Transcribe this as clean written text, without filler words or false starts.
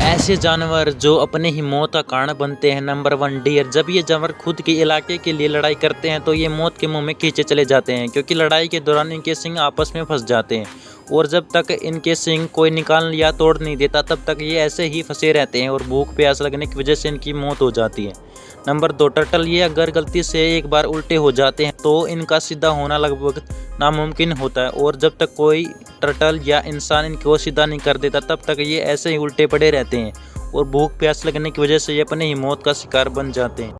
ऐसे जानवर जो अपने ही मौत का कारण बनते हैं। Number 1 deer. जब ये जानवर खुद के इलाके के लिए लड़ाई करते हैं तो ये मौत के मुंह में खींचे चले जाते हैं, क्योंकि लड़ाई के दौरान इनके सींग आपस में फंस जाते हैं और जब तक इनके सींग कोई निकाल या तोड़ नहीं देता तब तक ये ऐसे ही फंसे रहते हैं और भूख प्यास लगने की वजह से इनकी मौत हो जाती है। Number 2 turtle. ये अगर गलती से एक बार उल्टे हो जाते हैं तो इनका सीधा होना लगभग नामुमकिन होता है और जब तक कोई टर्टल या इंसान इनको सीधा नहीं कर देता तब तक ये ऐसे ही उल्टे पड़े रहते हैं और भूख प्यास लगने की वजह से ये अपने ही मौत का शिकार बन जाते हैं।